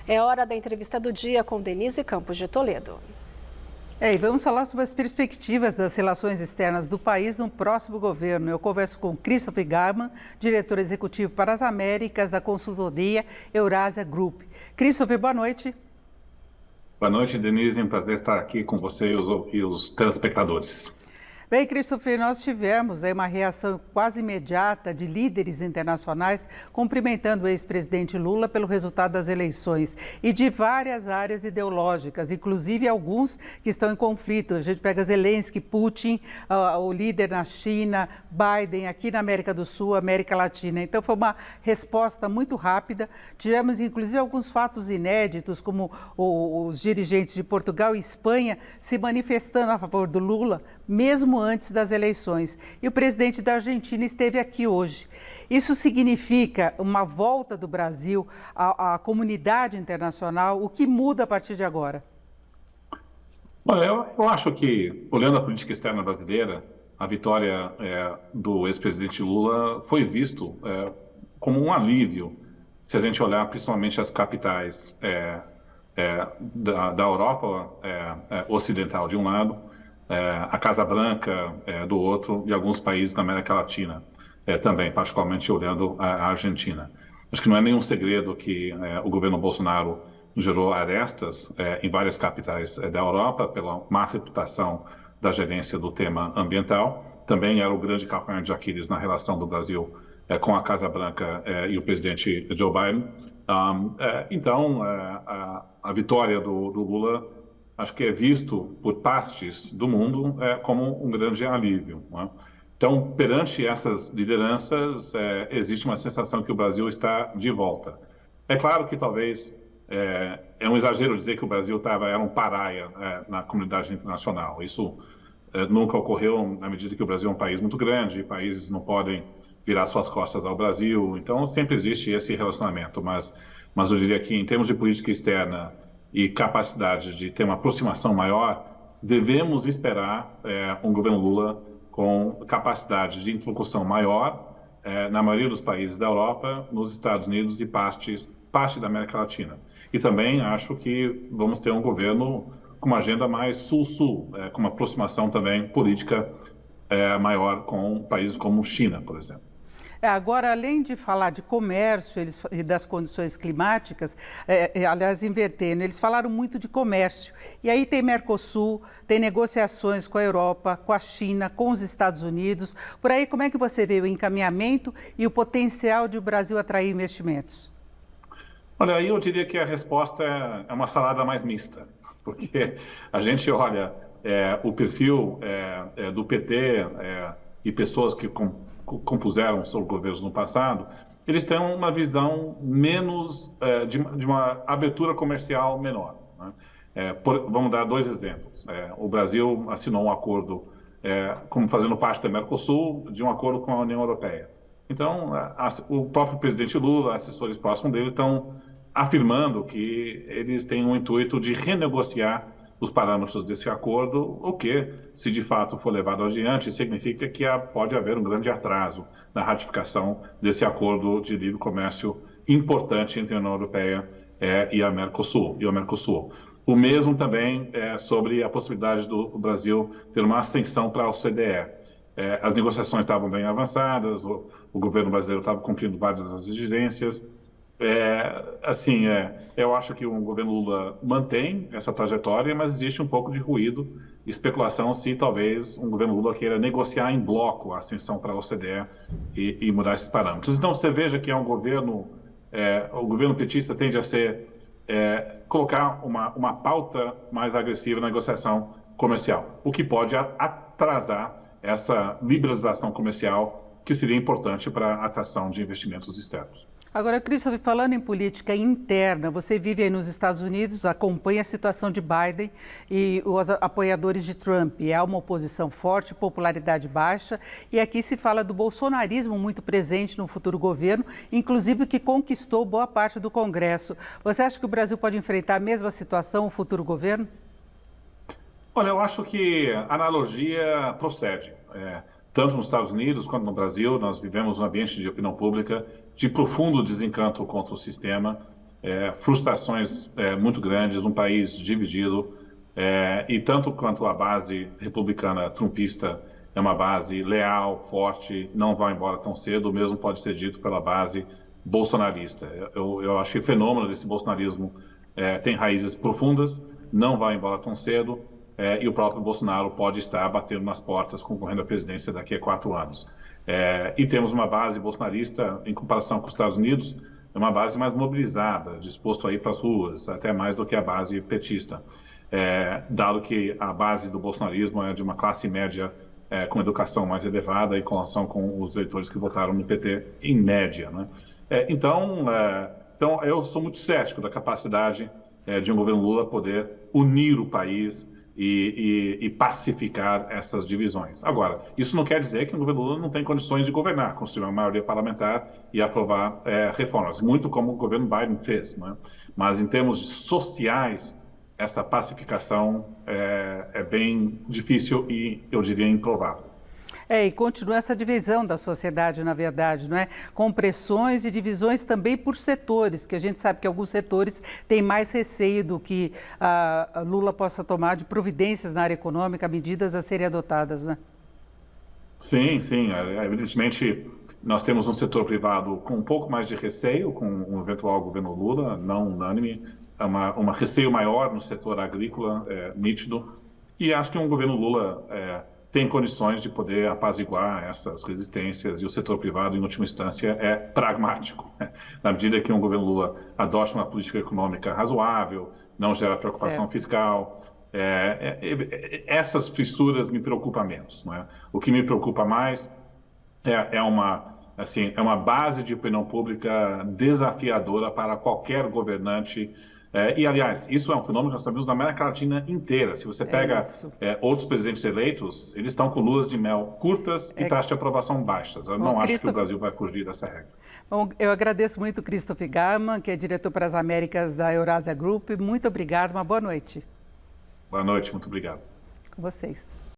É hora da entrevista do dia com Denise Campos de Toledo. E vamos falar sobre as perspectivas das relações externas do país no próximo governo. Eu converso com Christopher Garman, diretor executivo para as Américas da consultoria Eurasia Group. Christopher, boa noite. Boa noite, Denise. É um prazer estar aqui com você e os telespectadores. Bem, Christopher, nós tivemos aí uma reação quase imediata de líderes internacionais cumprimentando o ex-presidente Lula pelo resultado das eleições e de várias áreas ideológicas, inclusive alguns que estão em conflito. A gente pega Zelensky, Putin, o líder na China, Biden, aqui na América do Sul, América Latina. Então foi uma resposta muito rápida. Tivemos inclusive alguns fatos inéditos, como os dirigentes de Portugal e Espanha se manifestando a favor do Lula, mesmo antes das eleições. E o presidente da Argentina esteve aqui hoje. Isso significa uma volta do Brasil à comunidade internacional? O que muda a partir de agora? Olha, eu acho que, olhando a política externa brasileira, a vitória do ex-presidente Lula foi visto como um alívio, se a gente olhar principalmente as capitais da Europa ocidental de um lado, a Casa Branca do outro e alguns países da América Latina também, particularmente olhando a Argentina. Acho que não é nenhum segredo que o governo Bolsonaro gerou arestas em várias capitais da Europa pela má reputação da gerência do tema ambiental. Também era o grande calcanhar de Aquiles na relação do Brasil com a Casa Branca e o presidente Joe Biden. Então, a vitória do Lula acho que é visto por partes do mundo como um grande alívio, né? Então, perante essas lideranças, existe uma sensação que o Brasil está de volta. É claro que talvez é um exagero dizer que o Brasil era um paraia na comunidade internacional. Isso nunca ocorreu na medida que o Brasil é um país muito grande, países não podem virar suas costas ao Brasil, então sempre existe esse relacionamento. Mas eu diria que em termos de política externa e capacidade de ter uma aproximação maior, devemos esperar um governo Lula com capacidade de interlocução maior na maioria dos países da Europa, nos Estados Unidos e parte da América Latina. E também acho que vamos ter um governo com uma agenda mais sul-sul, com uma aproximação também política maior com países como China, por exemplo. Agora, além de falar de comércio e das condições climáticas, aliás, invertendo, eles falaram muito de comércio. E aí tem Mercosul, tem negociações com a Europa, com a China, com os Estados Unidos. Por aí, como é que você vê o encaminhamento e o potencial de o Brasil atrair investimentos? Olha, aí eu diria que a resposta é uma salada mais mista, porque a gente olha o perfil do PT e pessoas que compuseram sobre governos no passado, eles têm uma visão menos de uma abertura comercial menor, né? Vamos dar dois exemplos. O Brasil assinou um acordo como fazendo parte da Mercosul, de um acordo com a União Europeia. Então, o próprio presidente Lula, assessores próximos dele, estão afirmando que eles têm o intuito de renegociar os parâmetros desse acordo, o que, se de fato for levado adiante, significa que pode haver um grande atraso na ratificação desse acordo de livre comércio importante entre a União Europeia e o Mercosul. O mesmo também sobre a possibilidade do Brasil ter uma ascensão para a OCDE. As negociações estavam bem avançadas, o governo brasileiro estava cumprindo várias das exigências. Eu acho que o governo Lula mantém essa trajetória, mas existe um pouco de ruído, especulação se talvez um governo Lula queira negociar em bloco a ascensão para a OCDE e mudar esses parâmetros. Então, você veja que é um governo, o governo petista tende a colocar uma pauta mais agressiva na negociação comercial, o que pode atrasar essa liberalização comercial que seria importante para a atração de investimentos externos. Agora, Christopher, falando em política interna, você vive aí nos Estados Unidos, acompanha a situação de Biden e os apoiadores de Trump. Há uma oposição forte, popularidade baixa, e aqui se fala do bolsonarismo muito presente no futuro governo, inclusive que conquistou boa parte do Congresso. Você acha que o Brasil pode enfrentar a mesma situação, o futuro governo? Olha, eu acho que a analogia procede. Tanto nos Estados Unidos quanto no Brasil, nós vivemos um ambiente de opinião pública de profundo desencanto contra o sistema frustrações muito grandes, um país dividido, e tanto quanto a base republicana trumpista é uma base leal, forte, não vai embora tão cedo, o mesmo pode ser dito pela base bolsonarista. Eu acho que o fenômeno desse bolsonarismo tem raízes profundas, não vai embora tão cedo, e o próprio Bolsonaro pode estar batendo nas portas, concorrendo à presidência daqui a 4 anos. E temos uma base bolsonarista, em comparação com os Estados Unidos, é uma base mais mobilizada, disposto a ir para as ruas, até mais do que a base petista. Dado que a base do bolsonarismo é de uma classe média com educação mais elevada em relação com os eleitores que votaram no PT, em média, né? Então, eu sou muito cético da capacidade de um governo Lula poder unir o país e pacificar essas divisões. Agora, isso não quer dizer que o governo Lula não tem condições de governar, construir uma maioria parlamentar e aprovar reformas, muito como o governo Biden fez, né? Mas em termos sociais, essa pacificação é bem difícil e, eu diria, improvável. E continua essa divisão da sociedade, na verdade, não é? Com pressões e divisões também por setores, que a gente sabe que alguns setores têm mais receio do que a Lula possa tomar de providências na área econômica, medidas a serem adotadas, não é? Sim, sim. Evidentemente, nós temos um setor privado com um pouco mais de receio com um eventual governo Lula, não unânime, um receio maior no setor agrícola, nítido, e acho que um governo Lula tem condições de poder apaziguar essas resistências, e o setor privado, em última instância, é pragmático, né? Na medida que um governo Lula adote uma política econômica razoável, não gera preocupação fiscal, essas fissuras me preocupam menos, não é? O que me preocupa mais é uma base de opinião pública desafiadora para qualquer governante. E, aliás, isso é um fenômeno que nós sabemos na América Latina inteira. Se você pega outros presidentes eleitos, eles estão com luas de mel curtas e taxas de aprovação baixas. Eu não acho que o Brasil vai fugir dessa regra. Bom, eu agradeço muito o Christopher Garman, que é diretor para as Américas da Eurasia Group. Muito obrigado, uma boa noite. Boa noite, muito obrigado. Com vocês.